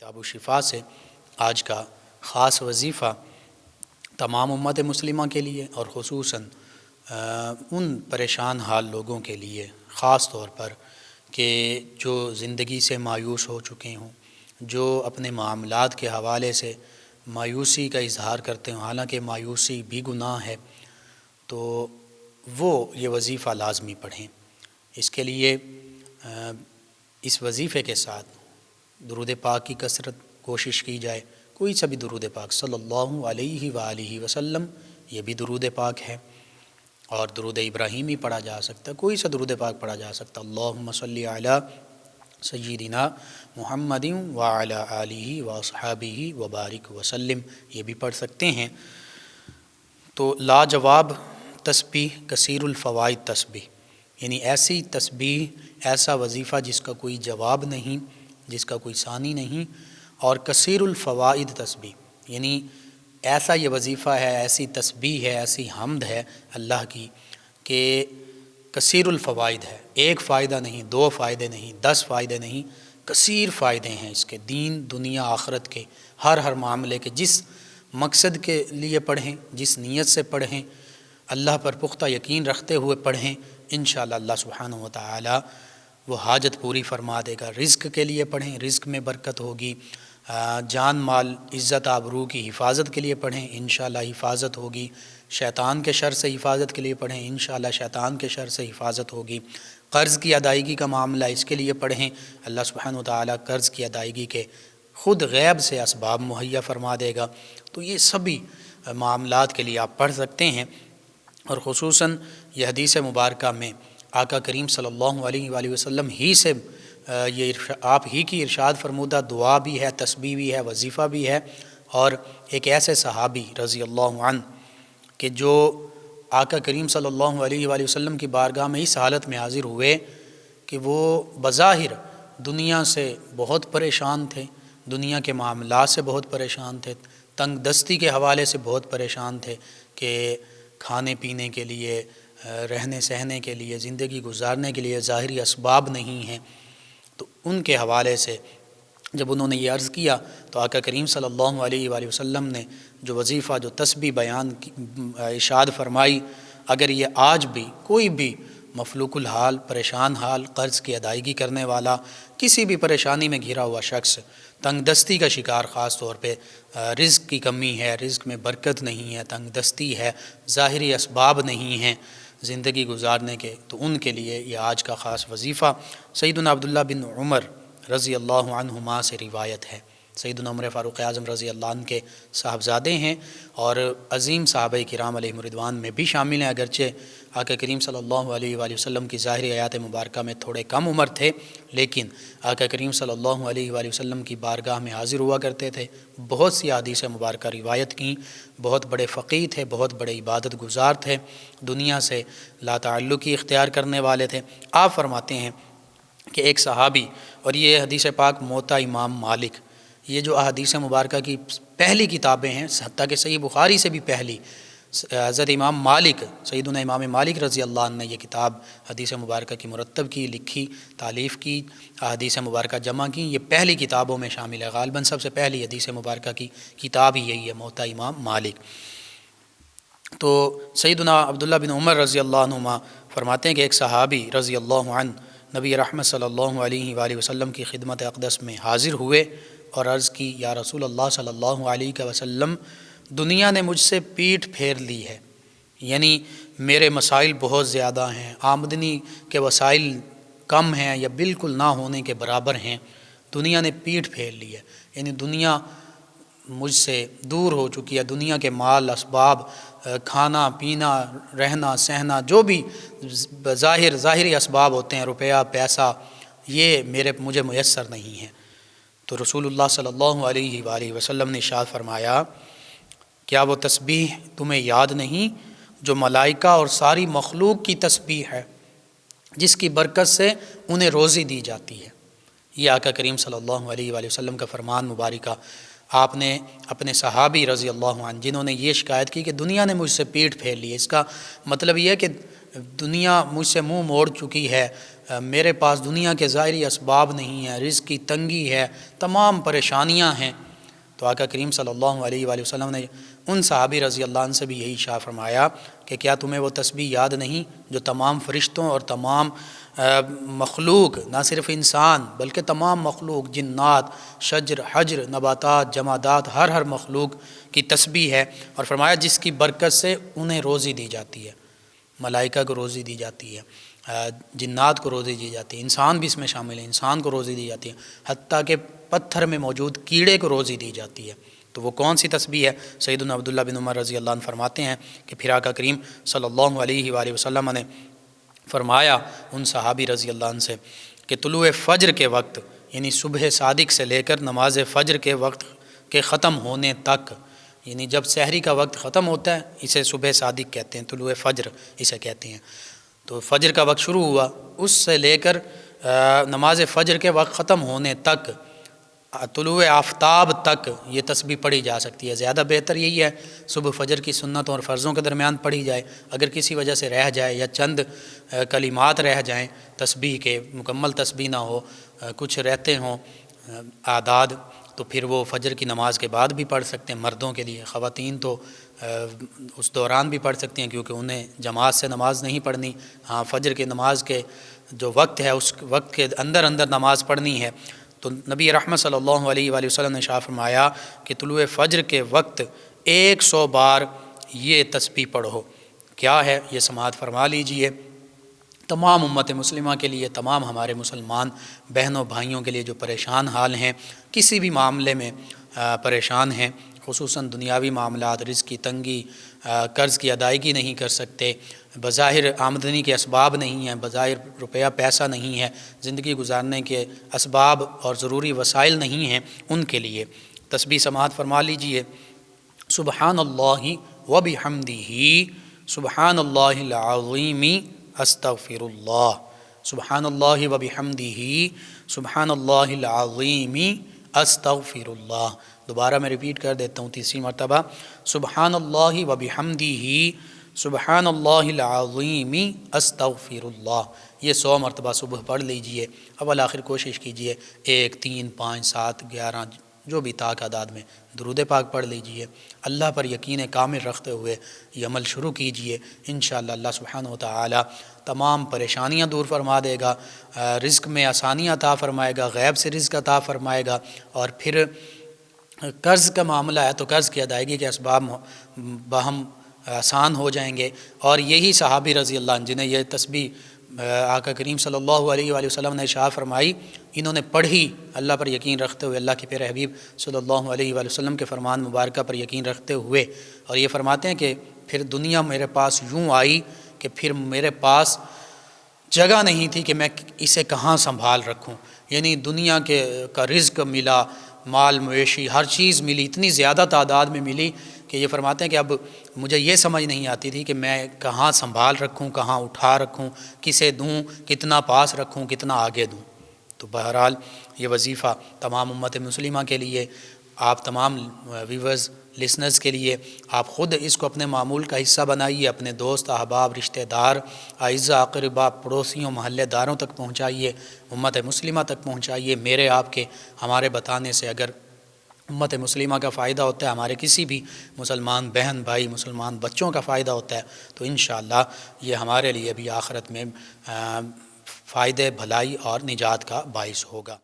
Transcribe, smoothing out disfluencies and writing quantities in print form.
کتاب الشفا سے آج کا خاص وظیفہ تمام امت مسلمہ کے لیے اور خصوصاً ان پریشان حال لوگوں کے لیے خاص طور پر کہ جو زندگی سے مایوس ہو چکے ہوں، جو اپنے معاملات کے حوالے سے مایوسی کا اظہار کرتے ہوں، حالانکہ مایوسی بھی گناہ ہے، تو وہ یہ وظیفہ لازمی پڑھیں۔ اس کے لیے اس وظیفے کے ساتھ درود پاک کی کثرت کوشش کی جائے۔ کوئی سا بھی درود پاک صلی اللہ علیہ وآلہ وسلم، یہ بھی درود پاک ہے، اور درود ابراہیمی پڑھا جا سکتا ہے، کوئی سا درود پاک پڑھا جا سکتا ہے۔ اللہم صلی علی سیدنا محمد وعلی آلہ واصحابہ وبارک وسلم، یہ بھی پڑھ سکتے ہیں۔ تو لاجواب تسبیح، کثیر الفوائد تسبیح، یعنی ایسی تسبیح، ایسا وظیفہ جس کا کوئی جواب نہیں، جس کا کوئی ثانی نہیں، اور کثیر الفوائد تسبیح، یعنی ایسا یہ وظیفہ ہے، ایسی تسبیح ہے، ایسی حمد ہے اللہ کی کہ کثیر الفوائد ہے، ایک فائدہ نہیں، دو فائدے نہیں، 10 فائدے نہیں، کثیر فائدے ہیں اس کے، دین دنیا آخرت کے، ہر معاملے کے، جس مقصد کے لیے پڑھیں، جس نیت سے پڑھیں، اللہ پر پختہ یقین رکھتے ہوئے پڑھیں، انشاءاللہ اللہ سبحانہ وتعالی وہ حاجت پوری فرما دے گا۔ رزق کے لیے پڑھیں، رزق میں برکت ہوگی، جان مال عزت آبرو کی حفاظت کے لیے پڑھیں، انشاءاللہ حفاظت ہوگی۔ شیطان کے شر سے حفاظت کے لیے پڑھیں، انشاءاللہ شیطان کے شر سے حفاظت ہوگی۔ قرض کی ادائیگی کا معاملہ، اس کے لیے پڑھیں، اللہ سبحانہ وتعالی قرض کی ادائیگی کے خود غیب سے اسباب مہیا فرما دے گا۔ تو یہ سبھی معاملات کے لیے آپ پڑھ سکتے ہیں، اور خصوصاً یہ حدیث مبارکہ میں آقا کریم صلی اللہ علیہ وآلہ وسلم ہی سے یہ آپ ہی کی ارشاد فرمودہ دعا بھی ہے، تسبیح بھی ہے، وظیفہ بھی ہے، اور ایک ایسے صحابی رضی اللہ عنہ کہ جو آقا کریم صلی اللہ علیہ وآلہ وسلم کی بارگاہ میں اس حالت میں حاضر ہوئے کہ وہ بظاہر دنیا سے بہت پریشان تھے، دنیا کے معاملات سے بہت پریشان تھے، تنگ دستی کے حوالے سے بہت پریشان تھے کہ کھانے پینے کے لیے، رہنے سہنے کے لیے، زندگی گزارنے کے لیے ظاہری اسباب نہیں ہیں۔ تو ان کے حوالے سے جب انہوں نے یہ عرض کیا تو آقا کریم صلی اللہ علیہ وآلہ وسلم نے جو وظیفہ، جو تسبیح بیان ارشاد فرمائی، اگر یہ آج بھی کوئی بھی مفلوق الحال، پریشان حال، قرض کی ادائیگی کرنے والا، کسی بھی پریشانی میں گھرا ہوا شخص، تنگ دستی کا شکار، خاص طور پہ رزق کی کمی ہے، رزق میں برکت نہیں ہے، تنگ دستی ہے، ظاہری اسباب نہیں ہیں زندگی گزارنے کے، تو ان کے لیے یہ آج کا خاص وظیفہ سیدنا عبداللہ بن عمر رضی اللہ عنہما سے روایت ہے۔ سیدنا عمر فاروق اعظم رضی اللہ عنہ کے صاحبزادے ہیں، اور عظیم صحابہ کرام علیہم رضوان میں بھی شامل ہیں، اگرچہ آقا کریم صلی اللہ علیہ وآلہ وسلم کی ظاہری حیات مبارکہ میں تھوڑے کم عمر تھے، لیکن آقا کریم صلی اللہ علیہ وآلہ وسلم کی بارگاہ میں حاضر ہوا کرتے تھے، بہت سی احادیث مبارکہ روایت کیں، بہت بڑے فقیہ تھے، بہت بڑے عبادت گزار تھے، دنیا سے لا تعلقی اختیار کرنے والے تھے۔ آپ فرماتے ہیں کہ ایک صحابی، اور یہ حدیث پاک موطا امام مالک، یہ جو احادیث مبارکہ کی پہلی کتابیں ہیں، حتیٰ کہ صحیح بخاری سے بھی پہلی، حضرت امام مالک، سیدنا امام مالک رضی اللہ عنہ نے یہ کتاب حدیث مبارکہ کی مرتب کی، لکھی، تالیف کی، احادیث مبارکہ جمع کی، یہ پہلی کتابوں میں شامل ہے، غالباً سب سے پہلی حدیث مبارکہ کی کتاب ہی یہی ہے، موطا امام مالک۔ تو سیدنا عبداللہ بن عمر رضی اللہ عنہما فرماتے ہیں کہ ایک صحابی رضی اللہ عنہ نبی رحمت صلی اللہ علیہ وآلہ وسلم کی خدمت اقدس میں حاضر ہوئے اور عرض کی، یا رسول اللہ صلی اللہ علیہ وسلم، دنیا نے مجھ سے پیٹھ پھیر لی ہے، یعنی میرے مسائل بہت زیادہ ہیں، آمدنی کے وسائل کم ہیں یا بالکل نہ ہونے کے برابر ہیں، دنیا نے پیٹھ پھیر لی ہے، یعنی دنیا مجھ سے دور ہو چکی ہے، دنیا کے مال اسباب، کھانا پینا، رہنا سہنا، جو بھی ظاہری اسباب ہوتے ہیں، روپیہ پیسہ، یہ مجھے میسر نہیں ہیں۔ تو رسول اللہ صلی اللہ علیہ وآلہ وسلم نے ارشاد فرمایا، کیا وہ تسبیح تمہیں یاد نہیں جو ملائکہ اور ساری مخلوق کی تسبیح ہے، جس کی برکت سے انہیں روزی دی جاتی ہے؟ یہ آقا کریم صلی اللہ علیہ وآلہ وسلم کا فرمان مبارکہ آپ نے اپنے صحابی رضی اللہ عنہ، جنہوں نے یہ شکایت کی کہ دنیا نے مجھ سے پیٹھ پھیر لی ہے، اس کا مطلب یہ ہے کہ دنیا مجھ سے منہ موڑ چکی ہے، میرے پاس دنیا کے ظاہری اسباب نہیں ہیں، رزق کی تنگی ہے، تمام پریشانیاں ہیں، تو آقا کریم صلی اللہ علیہ وآلہ وسلم نے ان صحابی رضی اللہ عنہ سے بھی یہی ارشاد فرمایا کہ کیا تمہیں وہ تسبیح یاد نہیں جو تمام فرشتوں اور تمام مخلوق، نہ صرف انسان بلکہ تمام مخلوق، جنات، شجر، حجر، نباتات، جمادات، ہر مخلوق کی تسبیح ہے، اور فرمایا جس کی برکت سے انہیں روزی دی جاتی ہے، ملائکہ کو روزی دی جاتی ہے، جنات کو روزی دی جاتی ہے، انسان بھی اس میں شامل ہے، انسان کو روزی دی جاتی ہے، حتیٰ کہ پتھر میں موجود کیڑے کو روزی دی جاتی ہے۔ تو وہ کون سی تسبیح ہے؟ سیدنا عبداللہ بن عمر رضی اللہ عنہ فرماتے ہیں کہ پھر آقا کریم صلی اللہ علیہ وآلہ وسلم نے فرمایا ان صحابی رضی اللہ عنہ سے کہ طلوع فجر کے وقت، یعنی صبح صادق سے لے کر نماز فجر کے وقت کے ختم ہونے تک، یعنی جب سحری کا وقت ختم ہوتا ہے اسے صبح صادق کہتے ہیں، طلوع فجر اسے کہتے ہیں، تو فجر کا وقت شروع ہوا، اس سے لے کر نماز فجر کے وقت ختم ہونے تک، طلوع آفتاب تک یہ تسبیح پڑھی جا سکتی ہے۔ زیادہ بہتر یہی ہے صبح فجر کی سنتوں اور فرضوں کے درمیان پڑھی جائے، اگر کسی وجہ سے رہ جائے یا چند کلمات رہ جائیں تسبیح کے، مکمل تسبیح نہ ہو، کچھ رہتے ہوں اعداد، تو پھر وہ فجر کی نماز کے بعد بھی پڑھ سکتے ہیں مردوں کے لیے، خواتین تو اس دوران بھی پڑھ سکتی ہیں کیونکہ انہیں جماعت سے نماز نہیں پڑھنی، ہاں فجر کی نماز کے جو وقت ہے اس وقت کے اندر نماز پڑھنی ہے۔ تو نبی رحمت صلی اللہ علیہ وآلہ وسلم نے ارشاد فرمایا کہ طلوع فجر کے وقت 100 بار یہ تسبیح پڑھو۔ کیا ہے یہ سماعت فرما لیجئے، تمام امت مسلمہ کے لیے، تمام ہمارے مسلمان بہنوں بھائیوں کے لیے جو پریشان حال ہیں، کسی بھی معاملے میں پریشان ہیں، خصوصاً دنیاوی معاملات، رزق کی تنگی، قرض کی ادائیگی نہیں کر سکتے، بظاہر آمدنی کے اسباب نہیں ہیں، بظاہر روپیہ پیسہ نہیں ہے، زندگی گزارنے کے اسباب اور ضروری وسائل نہیں ہیں، ان کے لیے تسبیح سماعت فرما لیجئے۔ سبحان اللہ و بحمدہ، سبحان اللہ العظیم، استغفر اللہ، سبحان اللہ و بحمدہ، سبحان اللہ العظیم، استغفر اللہ۔ دوبارہ میں ریپیٹ کر دیتا ہوں تیسری مرتبہ، سبحان اللہ و بحمدہ، سبحان اللہ العظیم، استغفر اللہ۔ یہ 100 مرتبہ صبح پڑھ لیجئے۔ اول آخر کوشش کیجئے 1، 3، 5، 7، 11 جو بھی طاق اعداد میں درود پاک پڑھ لیجئے۔ اللہ پر یقین کامل رکھتے ہوئے یہ عمل شروع کیجئے، انشاءاللہ اللہ سبحانہ وتعالی تمام پریشانیاں دور فرما دے گا، رزق میں آسانیاں عطا فرمائے گا، غیب سے رزق عطا فرمائے گا، اور پھر قرض کا معاملہ ہے تو قرض کی ادائیگی کے اسباب باہم آسان ہو جائیں گے۔ اور یہی صحابی رضی اللہ عنہ جنہیں یہ تسبیح آقا کریم صلی اللہ علیہ وآلہ وسلم نے ارشاد فرمائی، انہوں نے پڑھی اللہ پر یقین رکھتے ہوئے، اللہ کے پیارے حبیب صلی اللہ علیہ وآلہ وسلم کے فرمان مبارکہ پر یقین رکھتے ہوئے، اور یہ فرماتے ہیں کہ پھر دنیا میرے پاس یوں آئی کہ پھر میرے پاس جگہ نہیں تھی کہ میں اسے کہاں سنبھال رکھوں، یعنی دنیا کا رزق ملا، مال مویشی ہر چیز ملی، اتنی زیادہ تعداد میں ملی کہ یہ فرماتے ہیں کہ اب مجھے یہ سمجھ نہیں آتی تھی کہ میں کہاں سنبھال رکھوں، کہاں اٹھا رکھوں، کسے دوں، کتنا پاس رکھوں، کتنا آگے دوں۔ تو بہرحال یہ وظیفہ تمام امت مسلمہ کے لیے، آپ تمام ویورز لسنرز کے لیے، آپ خود اس کو اپنے معمول کا حصہ بنائیے، اپنے دوست احباب، رشتہ دار، اعزاء اقرباء، پڑوسیوں، محلے داروں تک پہنچائیے، امت مسلمہ تک پہنچائیے۔ میرے آپ کے ہمارے بتانے سے اگر امت مسلمہ کا فائدہ ہوتا ہے، ہمارے کسی بھی مسلمان بہن بھائی، مسلمان بچوں کا فائدہ ہوتا ہے، تو انشاءاللہ یہ ہمارے لیے بھی آخرت میں فائدے، بھلائی اور نجات کا باعث ہوگا۔